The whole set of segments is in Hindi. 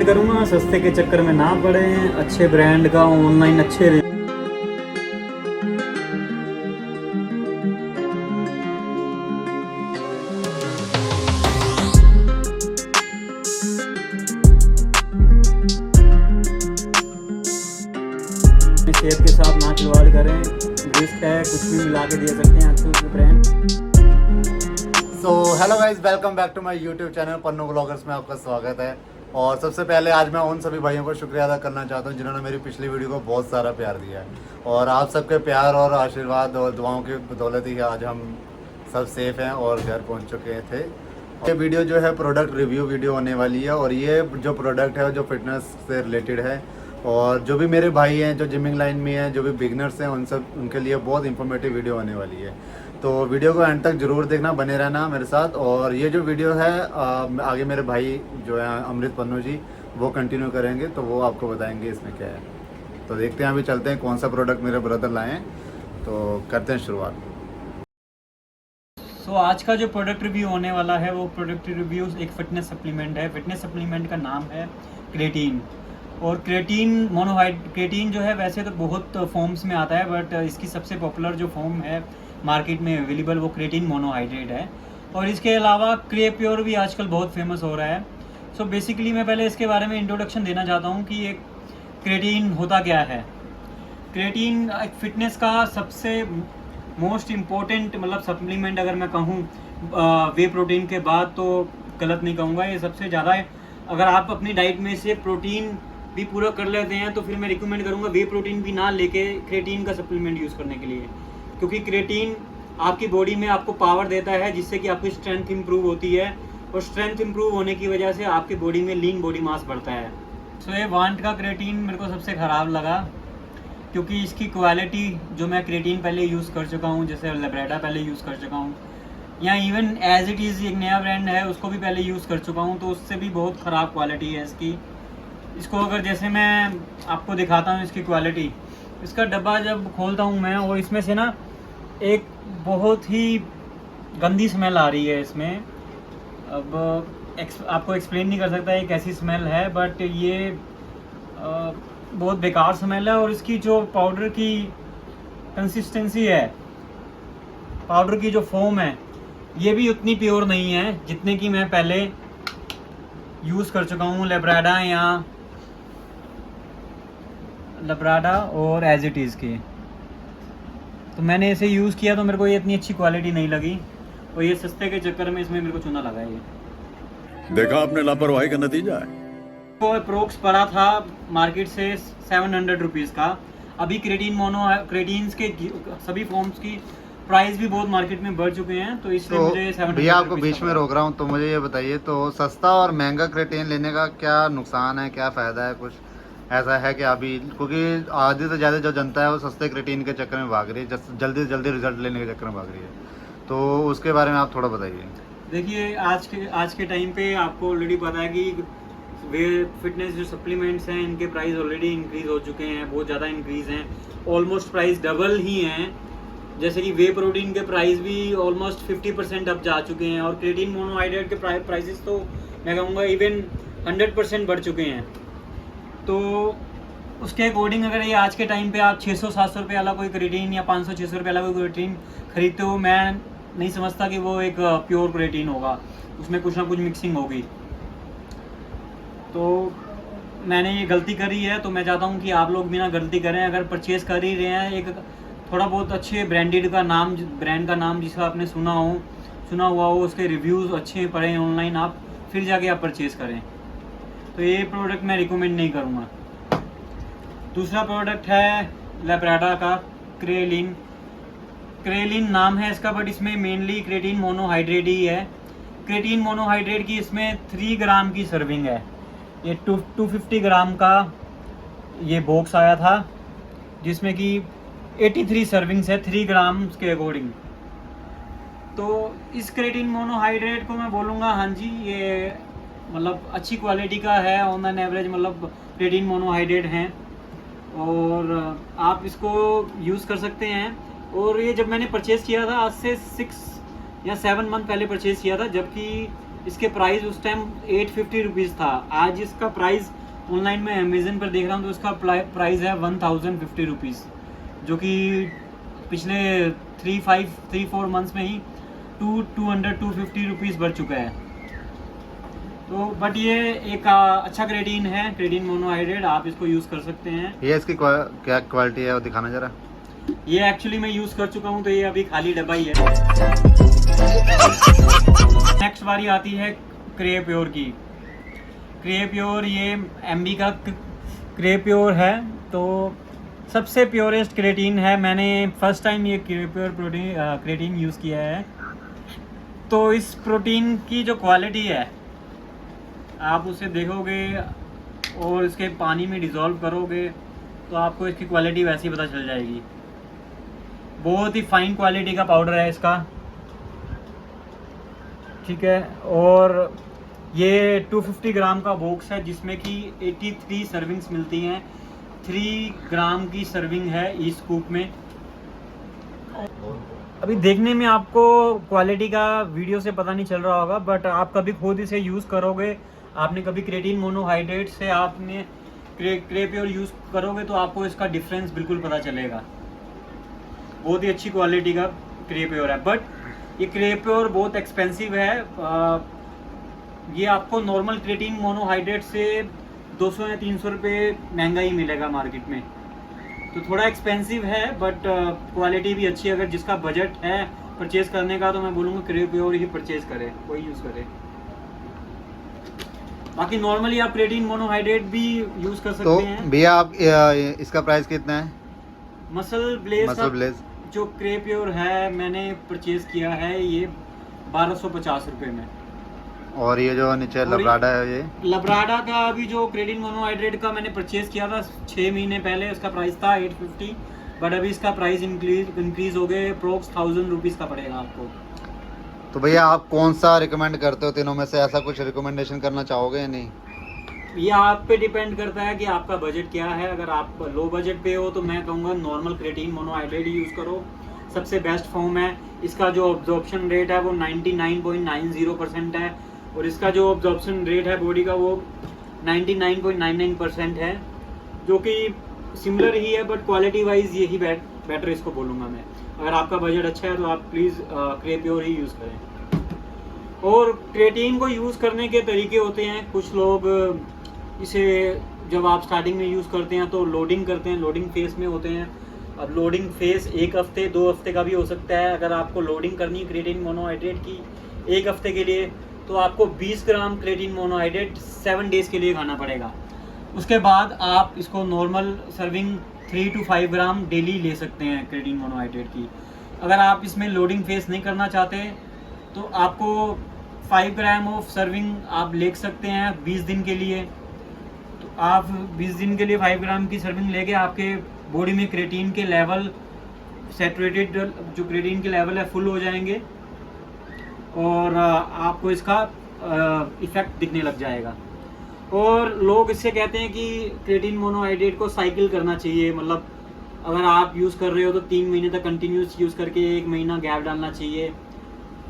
करूँगा सस्ते के चक्कर में ना पड़े, अच्छे ब्रांड का ऑनलाइन अच्छे सेहत के साथ ना खिलवाड़ करें। रिस्क है, कुछ भी मिला के दे सकते हैं आजकल के brand. So hello guys, welcome back to my YouTube channel Pannu bloggers में आपका स्वागत है। और सबसे पहले आज मैं उन सभी भाइयों को शुक्रिया अदा करना चाहता हूं जिन्होंने मेरी पिछली वीडियो को बहुत सारा प्यार दिया है। और आप सबके प्यार और आशीर्वाद और दुआओं की बदौलत ही आज हम सब सेफ हैं और घर पहुंच चुके थे। ये वीडियो जो है प्रोडक्ट रिव्यू वीडियो होने वाली है और ये जो प्रोडक्ट है जो फिटनेस से रिलेटेड है और जो भी मेरे भाई हैं जो जिमिंग लाइन में हैं, जो भी बिगनर्स हैं, उनके लिए बहुत इंफॉर्मेटिव वीडियो होने वाली है। तो वीडियो को एंड तक जरूर देखना, बने रहना मेरे साथ। और ये जो वीडियो है आगे मेरे भाई जो है अमृत पन्नू जी वो कंटिन्यू करेंगे, तो वो आपको बताएंगे इसमें क्या है। तो देखते हैं, अभी चलते हैं कौन सा प्रोडक्ट मेरे ब्रदर लाए हैं, तो करते हैं शुरुआत। सो आज का जो प्रोडक्ट रिव्यू होने वाला है वो प्रोडक्ट रिव्यू एक फिटनेस सप्लीमेंट है। फिटनेस सप्लीमेंट का नाम है क्रेटीन। और क्रेटीन जो है वैसे तो बहुत फॉर्म्स में आता है, बट इसकी सबसे पॉपुलर जो फॉर्म है मार्केट में अवेलेबल वो क्रेटीन मोनोहाइड्रेट है। और इसके अलावा क्रे प्योर भी आजकल बहुत फेमस हो रहा है। सो बेसिकली मैं पहले इसके बारे में इंट्रोडक्शन देना चाहता हूँ कि एक क्रेटीन होता क्या है। क्रेटीन एक फिटनेस का सबसे मोस्ट इम्पोर्टेंट मतलब सप्लीमेंट अगर मैं कहूँ वे प्रोटीन के बाद, तो गलत नहीं कहूँगा। ये सबसे ज़्यादा है। अगर आप अपनी डाइट में से प्रोटीन भी पूरा कर लेते हैं तो फिर मैं रिकमेंड करूँगा वे प्रोटीन भी ना लेके क्रेटीन का सप्लीमेंट यूज़ करने के लिए, क्योंकि क्रेटीन आपकी बॉडी में आपको पावर देता है जिससे कि आपकी स्ट्रेंथ इंप्रूव होती है। और स्ट्रेंथ इंप्रूव होने की वजह से आपकी बॉडी में लीन बॉडी मास बढ़ता है। सो ये वांट का क्रेटीन मेरे को सबसे ख़राब लगा, क्योंकि इसकी क्वालिटी जो मैं क्रेटीन पहले यूज़ कर चुका हूँ, जैसे लेब्राडा पहले यूज़ कर चुका हूँ, या इवन एज इट इज़ एक नया ब्रांड है उसको भी पहले यूज़ कर चुका हूँ, तो उससे भी बहुत ख़राब क्वालिटी है इसकी। इसको अगर जैसे मैं आपको दिखाता हूँ इसकी क्वालिटी, इसका डब्बा जब खोलता हूँ मैं और इसमें से ना एक बहुत ही गंदी स्मेल आ रही है इसमें। अब आपको एक्सप्लेन नहीं कर सकता ये कैसी स्मेल है, बट ये बहुत बेकार स्मेल है। और इसकी जो पाउडर की कंसिस्टेंसी है, पाउडर की जो फोम है, ये भी उतनी प्योर नहीं है जितने की मैं पहले यूज़ कर चुका हूँ लेब्राडा और एज इट इज़ की। तो मैंने इसे यूज़ किया तो मेरे को ये इतनी अच्छी क्वालिटी नहीं लगी, और ये सस्ते के चक्कर में इसमें मेरे को चूना लगा। ये देखा आपने लापरवाही का नतीजा है। तो अप्रोक्स पड़ा था मार्केट से 700 रुपीज़ का। अभी क्रेटीन्स के सभी फॉर्म्स की प्राइस भी बहुत मार्केट में बढ़ चुके हैं, तो इसलिए मुझे 700 भैया आपको बीच में रोक रहा हूँ, तो मुझे ये बताइए, तो सस्ता और महंगा क्रेटीन लेने का क्या नुकसान है, क्या फ़ायदा है? कुछ ऐसा है कि अभी, क्योंकि आधी से ज़्यादा जो जनता है वो सस्ते क्रेटीन के चक्कर में भाग रही है, जल्दी से जल्दी रिजल्ट लेने के चक्कर में भाग रही है, तो उसके बारे में आप थोड़ा बताइए। देखिए आज के टाइम पे आपको ऑलरेडी पता है कि वे फिटनेस जो सप्लीमेंट्स हैं इनके प्राइस ऑलरेडी इंक्रीज़ हो चुके हैं, बहुत ज़्यादा इंक्रीज़ हैं, ऑलमोस्ट प्राइस डबल ही हैं। जैसे कि वे प्रोटीन के प्राइस भी ऑलमोस्ट 50% अब जा चुके हैं, और क्रेटीन मोनोहाइड्रेट के प्राइसेस तो मैं कहूँगा इवन 100% बढ़ चुके हैं। तो उसके अकॉर्डिंग अगर ये आज के टाइम पे आप 600-700 रुपये वाला कोई क्रेटीन या 500-600 रुपये वाला कोई क्रेटीन खरीदते हो, मैं नहीं समझता कि वो एक प्योर क्रेटीन होगा, उसमें कुछ ना कुछ मिक्सिंग होगी। तो मैंने ये गलती करी है, तो मैं चाहता हूँ कि आप लोग भी ना गलती करें। अगर परचेज़ कर ही रहे हैं, एक थोड़ा बहुत अच्छे ब्रांड का नाम जिसका आपने सुना हुआ हो, उसके रिव्यूज़ अच्छे पढ़ें ऑनलाइन, आप फिर जाके आप परचेज़ करें। तो ये प्रोडक्ट मैं रिकमेंड नहीं करूँगा। दूसरा प्रोडक्ट है लेब्राडा का क्रेलीन नाम है इसका, बट इसमें मेनली क्रेटीन मोनोहाइड्रेट ही है। क्रेटीन मोनोहाइड्रेट की इसमें 3 ग्राम की सर्विंग है। ये 250 ग्राम का ये बॉक्स आया था, जिसमें कि 83 सर्विंग्स है 3 ग्राम के अकॉर्डिंग। तो इस क्रेटीन मोनोहाइड्रेट को मैं बोलूँगा हाँ जी, ये मतलब अच्छी क्वालिटी का है, ऑन एन एवरेज मतलब क्रेटीन मोनोहाइड्रेट हैं, और आप इसको यूज़ कर सकते हैं। और ये जब मैंने परचेज़ किया था आज से या 7 मंथ पहले परचेज़ किया था, जबकि इसके प्राइस उस टाइम 850 रुपीज़ था। आज इसका प्राइस ऑनलाइन में अमेज़न पर देख रहा हूँ तो इसका प्राइस है 1050 रुपीज़, जो कि पिछले 3-4 मंथ्स में ही 250 रुपीज़ बढ़ चुका है। तो बट ये एक अच्छा क्रेटीन है, क्रेटीन मोनोहाइड्रेट, आप इसको यूज़ कर सकते हैं। ये इसकी क्या क्वालिटी है वो दिखाना जरा। ये एक्चुअली मैं यूज़ कर चुका हूँ, तो ये अभी खाली डब्बा ही है। नेक्स्ट बारी आती है क्रेप्योर की। क्रेप्योर ये एमबी का क्रेप्योर है, तो सबसे प्योरेस्ट क्रेटीन है। मैंने फर्स्ट टाइम ये क्रेप्योर क्रेटीन यूज़ किया है। तो इस प्रोटीन की जो क्वालिटी है, आप उसे देखोगे और इसके पानी में डिज़ोल्व करोगे तो आपको इसकी क्वालिटी वैसी पता चल जाएगी। बहुत ही फाइन क्वालिटी का पाउडर है इसका, ठीक है। और ये 250 ग्राम का बॉक्स है, जिसमें कि 83 सर्विंग्स मिलती हैं। 3 ग्राम की सर्विंग है इस स्कूप में। अभी देखने में आपको क्वालिटी का वीडियो से पता नहीं चल रहा होगा, बट आप कभी खुद इसे यूज़ करोगे, आपने कभी क्रेटीन मोनोहाइड्रेट से आपने क्रेप्योर यूज़ करोगे तो आपको इसका डिफरेंस बिल्कुल पता चलेगा। बहुत ही अच्छी क्वालिटी का क्रेप्योर है, बट ये क्रेप्योर बहुत एक्सपेंसिव है। ये आपको नॉर्मल क्रेटीन मोनोहाइड्रेट से 200 या 300 रुपये महंगा ही मिलेगा मार्केट में, तो थोड़ा एक्सपेंसिव है, बट क्वालिटी भी अच्छी है। अगर जिसका बजट है परचेज़ करने का तो मैं बोलूँगा क्रेप्योर ही परचेज़ करें, वही यूज़ करें। बाकी नॉर्मली आप क्रेटीन मोनोहाइड्रेट भी यूज़ कर सकते तो हैं। भैया आप इसका प्राइस कितना है? मसल ब्लेज जो क्रेप्योर है मैंने परचेज़ किया है ये 1250 रुपये में। और ये जो नीचे लब्राडा है, ये लब्राडा का अभी जो क्रेटीन मोनोहाइड्रेट का मैंने परचेज़ किया था 6 महीने पहले, उसका प्राइस था 850, बट अभी इसका प्राइस इंक्रीज़ हो गए, अप्रोक्स 1000 रुपीज़ का पड़ेगा आपको। तो भैया आप कौन सा रिकमेंड करते हो तीनों में से? ऐसा कुछ रिकमेंडेशन करना चाहोगे या नहीं? ये आप पे डिपेंड करता है कि आपका बजट क्या है। अगर आप लो बजट पे हो तो मैं कहूँगा नॉर्मल क्रेटीन मोनोहाइड्रेट यूज़ करो, सबसे बेस्ट फॉर्म है। इसका जो ऑब्जॉर्प्शन रेट है वो 99.90% है, और इसका जो ऑब्जॉर्प्शन रेट है बॉडी का वो 99.99% है, जो कि सिमिलर ही है, बट क्वालिटी वाइज यही बेटर इसको बोलूँगा मैं। अगर आपका बजट अच्छा है तो आप प्लीज़ क्रेप्योर ही यूज़ करें। और क्रेटीन को यूज़ करने के तरीके होते हैं। कुछ लोग इसे जब आप स्टार्टिंग में यूज़ करते हैं तो लोडिंग करते हैं, लोडिंग फेस में होते हैं। अब लोडिंग फेस 1 हफ्ते 2 हफ्ते का भी हो सकता है। अगर आपको लोडिंग करनी है क्रेटीन मोनोहाइड्रेट की 1 हफ्ते के लिए, तो आपको 20 ग्राम क्रेटीन मोनोहाइड्रेट 7 डेज़ के लिए खाना पड़ेगा। उसके बाद आप इसको normal serving 3 to 5 gram daily ले सकते हैं क्रेटीन मोनोहाइड्रेट की। अगर आप इसमें लोडिंग फेस नहीं करना चाहते तो आपको 5 ग्राम ऑफ सर्विंग आप ले सकते हैं 20 दिन के लिए। तो आप 20 दिन के लिए 5 ग्राम की सर्विंग लेके आपके बॉडी में क्रेटीन के लेवल सैचुरेटेड जो क्रेटीन के लेवल है फुल हो जाएंगे, और आपको इसका इफ़ेक्ट दिखने लग जाएगा। और लोग इससे कहते हैं कि क्रेटीन मोनोहाइड्रेट को साइकिल करना चाहिए, मतलब अगर आप यूज़ कर रहे हो तो 3 महीने तक कंटिन्यूस यूज़ करके 1 महीना गैप डालना चाहिए।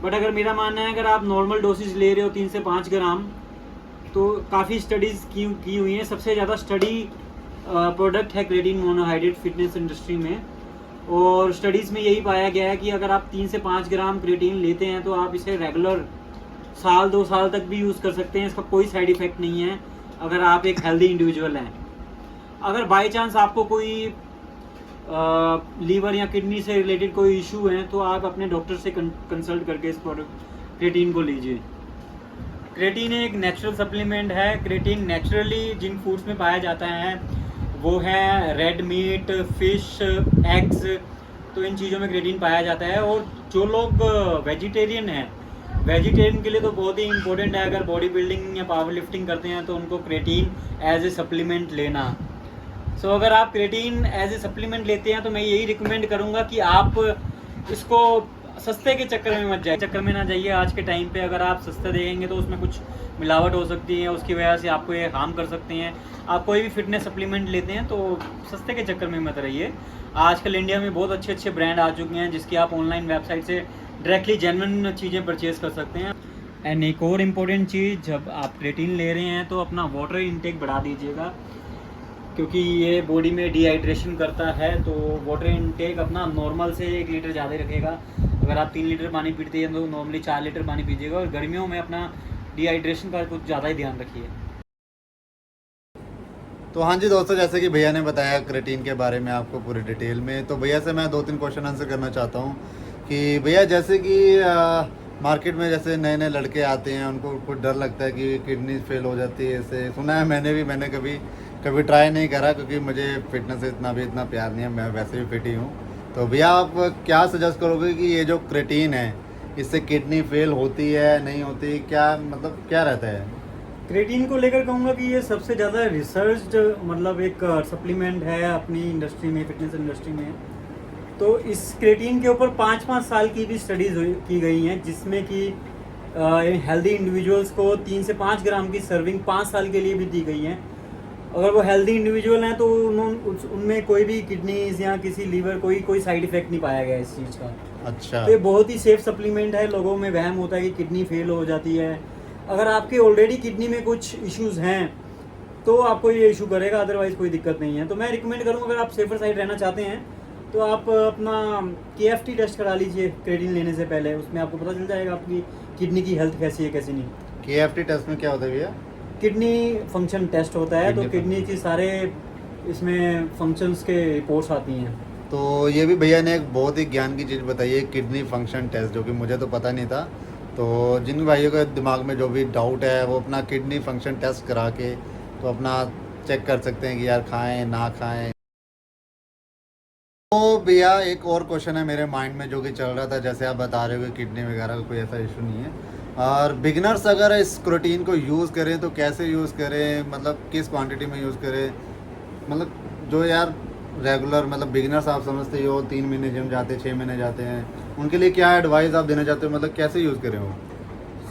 बट अगर मेरा मानना है अगर आप नॉर्मल डोसेज ले रहे हो 3 से 5 ग्राम, तो काफ़ी स्टडीज़ की हुई हैं। सबसे ज़्यादा स्टडी प्रोडक्ट है क्रेटीन मोनोहाइड्रेट फिटनेस इंडस्ट्री में, और स्टडीज़ में यही पाया गया है कि अगर आप 3 से 5 ग्राम क्रेटीन लेते हैं तो आप इसे रेगुलर 1-2 साल तक भी यूज़ कर सकते हैं। इसका कोई साइड इफ़ेक्ट नहीं है अगर आप एक हेल्दी इंडिविजुअल हैं। अगर बाय चांस आपको कोई लीवर या किडनी से रिलेटेड कोई इशू है तो आप अपने डॉक्टर से कंसल्ट करके इस प्रोडक्ट क्रेटीन को लीजिए। क्रेटीन एक नेचुरल सप्लीमेंट है। क्रेटीन नेचुरली जिन फूड्स में पाया जाता है वो है रेड मीट, फिश, एग्स, तो इन चीज़ों में क्रेटीन पाया जाता है। और जो लोग वेजिटेरियन हैं, वेजिटेरियन के लिए तो बहुत ही इंपॉर्टेंट है। अगर बॉडी बिल्डिंग या पावर लिफ्टिंग करते हैं तो उनको क्रेटीन एज ए सप्लीमेंट लेना। सो अगर आप क्रेटीन एज ए सप्लीमेंट लेते हैं तो मैं यही रिकमेंड करूँगा कि आप इसको सस्ते के चक्कर में मत जाइए, चक्कर में ना जाइए। आज के टाइम पे अगर आप सस्ता देखेंगे तो उसमें कुछ मिलावट हो सकती है, उसकी वजह से आपको ये हार्म कर सकते हैं। आप कोई भी फिटनेस सप्लीमेंट लेते हैं तो सस्ते के चक्कर में मत रहिए। आजकल इंडिया में बहुत अच्छे अच्छे ब्रांड आ चुके हैं जिसकी आप ऑनलाइन वेबसाइट से डायरेक्टली जेन्युइन चीज़ें परचेज़ कर सकते हैं। एंड एक और इम्पोर्टेंट चीज़, जब आप क्रेटीन ले रहे हैं तो अपना वाटर इनटेक बढ़ा दीजिएगा, क्योंकि ये बॉडी में डिहाइड्रेशन करता है। तो वाटर इनटेक अपना नॉर्मल से 1 लीटर ज़्यादा रखेगा। अगर आप 3 लीटर पानी पीते हैं तो नॉर्मली 4 लीटर पानी पीजिएगा, और गर्मियों में अपना डिहाइड्रेशन का कुछ ज़्यादा ही ध्यान रखिए। तो हाँ जी दोस्तों, जैसे कि भैया ने बताया क्रेटीन के बारे में आपको पूरी डिटेल में, तो भैया से मैं 2-3 क्वेश्चन आंसर करना चाहता हूँ कि भैया जैसे कि मार्केट में जैसे नए नए लड़के आते हैं, उनको कुछ डर लगता है कि किडनी फेल हो जाती है। ऐसे सुना है मैंने कभी ट्राई नहीं करा, क्योंकि मुझे फिटनेस से इतना प्यार नहीं है, मैं वैसे भी फिट ही हूँ। तो भैया आप क्या सजेस्ट करोगे कि ये जो क्रेटीन है, इससे किडनी फेल होती है नहीं होती, क्या मतलब क्या रहता है? क्रेटीन को लेकर कहूँगा कि ये सबसे ज़्यादा रिसर्च मतलब एक सप्लीमेंट है अपनी इंडस्ट्री में, फिटनेस इंडस्ट्री में। तो इस क्रेटीन के ऊपर 5-5 साल की भी स्टडीज़ की गई हैं, जिसमें कि हेल्दी इंडिविजुअल्स को 3 से 5 ग्राम की सर्विंग 5 साल के लिए भी दी गई हैं। अगर वो हेल्दी इंडिविजुअल हैं तो उनमें कोई भी किडनीज या किसी लीवर कोई साइड इफेक्ट नहीं पाया गया इस चीज़ का। अच्छा। तो ये बहुत ही सेफ सप्लीमेंट है। लोगों में वहम होता है कि किडनी फेल हो जाती है। अगर आपके ऑलरेडी किडनी में कुछ इश्यूज हैं तो आपको ये इशू करेगा, अदरवाइज कोई दिक्कत नहीं है। तो मैं रिकमेंड करूँगा, अगर आप सेफर साइड रहना चाहते हैं तो आप अपना KFT टेस्ट करा लीजिए क्रेटीन लेने से पहले। उसमें आपको पता चल जाएगा आपकी किडनी की हेल्थ कैसी है कैसी नहीं। KFT टेस्ट में क्या होता है भैया? किडनी फंक्शन टेस्ट होता है। तो किडनी की सारे इसमें फंक्शंस के रिपोर्ट्स आती हैं। तो ये भी भैया ने एक बहुत ही ज्ञान की चीज़ बताई है, किडनी फंक्शन टेस्ट, जो कि मुझे तो पता नहीं था। तो जिन भाइयों के दिमाग में जो भी डाउट है, वो अपना किडनी फंक्शन टेस्ट करा के तो अपना चेक कर सकते हैं कि यार खाएं ना खाएं। तो भैया एक और क्वेश्चन है मेरे माइंड में जो कि चल रहा था, जैसे आप बता रहे हो कि किडनी वगैरह का कोई ऐसा इशू नहीं है, और बिगिनर्स अगर इस क्रोटीन को यूज़ करें तो कैसे यूज़ करें, मतलब किस क्वांटिटी में यूज़ करें, मतलब जो यार रेगुलर मतलब बिगिनर्स आप समझते ही हो, 3 महीने जिम जाते हैं, 6 महीने जाते हैं, उनके लिए क्या एडवाइस आप देना चाहते हो, मतलब कैसे यूज़ करें वो?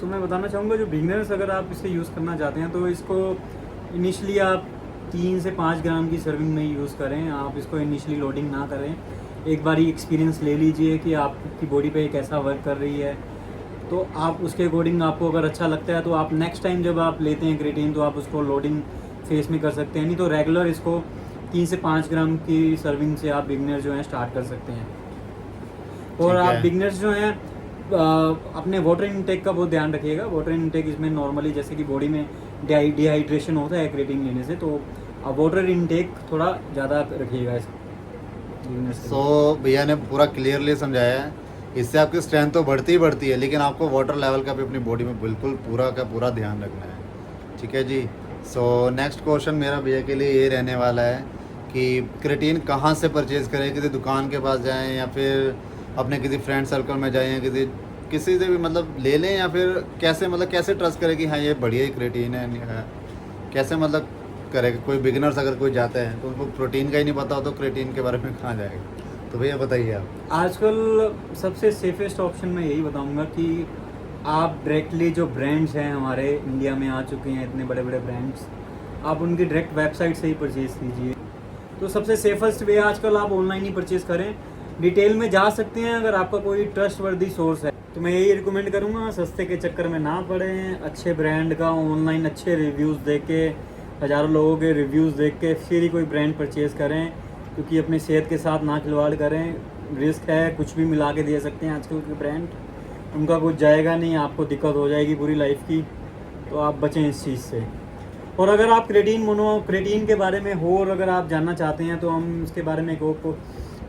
तो मैं बताना चाहूँगा, जो बिगिनर्स अगर आप इसे यूज़ करना चाहते हैं तो इसको इनिशियली आप 3 से 5 ग्राम की सर्विंग में यूज़ करें। आप इसको इनिशियली लोडिंग ना करें, एक बार एक्सपीरियंस ले लीजिए कि आपकी बॉडी पे कैसा वर्क कर रही है। तो आप उसके अकॉर्डिंग आपको अगर अच्छा लगता है तो आप नेक्स्ट टाइम जब आप लेते हैं क्रेटीन तो आप उसको लोडिंग फेस में कर सकते हैं। नहीं तो रेगुलर इसको 3 से 5 ग्राम की सर्विंग से आप बिगनर जो हैं स्टार्ट कर सकते हैं। और आप बिगनर्स जो हैं अपने वाटर इनटेक का बहुत ध्यान रखिएगा। वाटर इनटेक इसमें नॉर्मली जैसे कि बॉडी में डिहाइड्रेशन होता है क्रेटीन लेने से, तो आप वाटर इनटेक थोड़ा ज़्यादा रखिएगा इस बिगनर्स के लिए। सो भैया ने पूरा क्लियरली समझाया है, इससे आपकी स्ट्रेंथ तो बढ़ती ही बढ़ती है, लेकिन आपको वाटर लेवल का भी अपनी बॉडी में बिल्कुल पूरा का पूरा ध्यान रखना है। ठीक है जी। सो नेक्स्ट क्वेश्चन मेरा भैया के लिए ये रहने वाला है कि क्रेटीन कहाँ से परचेज़ करें, किसी दुकान के पास जाएं या फिर अपने किसी फ्रेंड सर्कल में जाएं, किसी से भी मतलब ले लें, या फिर कैसे ट्रस्ट करें कि हाँ ये बढ़िया ही क्रेटीन है, कैसे मतलब करें? कोई बिगिनर्स अगर कोई जाता है तो उनको प्रोटीन का ही नहीं पता हो तो क्रेटीन के बारे में कहाँ जाएगा? तो भैया बताइए आप। आजकल सबसे सेफेस्ट ऑप्शन मैं यही बताऊंगा कि आप डायरेक्टली जो ब्रांड्स हैं हमारे इंडिया में आ चुके हैं, इतने बड़े बड़े ब्रांड्स, आप उनकी डायरेक्ट वेबसाइट से ही परचेज़ कीजिए। तो सबसे सेफेस्ट वे आजकल आप ऑनलाइन ही परचेज़ करें। डिटेल में जा सकते हैं अगर आपका कोई ट्रस्टवर्दी सोर्स है, तो मैं यही रिकमेंड करूँगा, सस्ते के चक्कर में ना पड़ें। अच्छे ब्रांड का ऑनलाइन अच्छे रिव्यूज़ देख के, हज़ारों लोगों के रिव्यूज़ देख के फिर ही कोई ब्रांड परचेज़ करें, क्योंकि अपनी सेहत के साथ ना खिलवाड़ करें। रिस्क है, कुछ भी मिला के दे सकते हैं आजकल के ब्रांड, उनका कुछ जाएगा नहीं, आपको दिक्कत हो जाएगी पूरी लाइफ की। तो आप बचें इस चीज़ से। और अगर आप क्रेटीन के बारे में हो और अगर आप जानना चाहते हैं तो हम इसके बारे में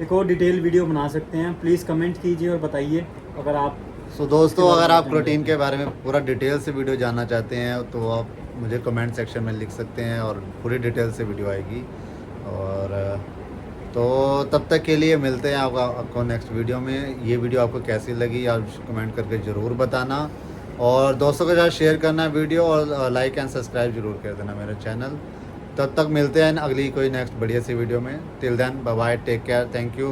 एक और डिटेल वीडियो बना सकते हैं। प्लीज़ कमेंट कीजिए और बताइए अगर आप। सो दोस्तों, अगर आप प्रोटीन के बारे में पूरा डिटेल से वीडियो जानना चाहते हैं तो आप मुझे कमेंट सेक्शन में लिख सकते हैं और पूरी डिटेल से वीडियो आएगी। और तो तब तक के लिए मिलते हैं आपको नेक्स्ट वीडियो में। ये वीडियो आपको कैसी लगी आप कमेंट करके ज़रूर बताना, और दोस्तों के साथ शेयर करना वीडियो, और लाइक एंड सब्सक्राइब जरूर कर देना मेरा चैनल। तब तक मिलते हैं अगली कोई नेक्स्ट बढ़िया सी वीडियो में। Till then bye bye, take care, thank you.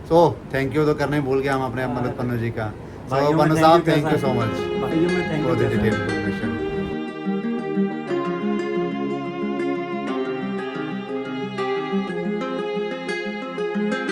So thank you तो करना ही भूल गया हम अपने मदद पन्नू जी का। सो पन्नू साहब, थैंक यू सो मच भाइयों में thank for the you. Detail information.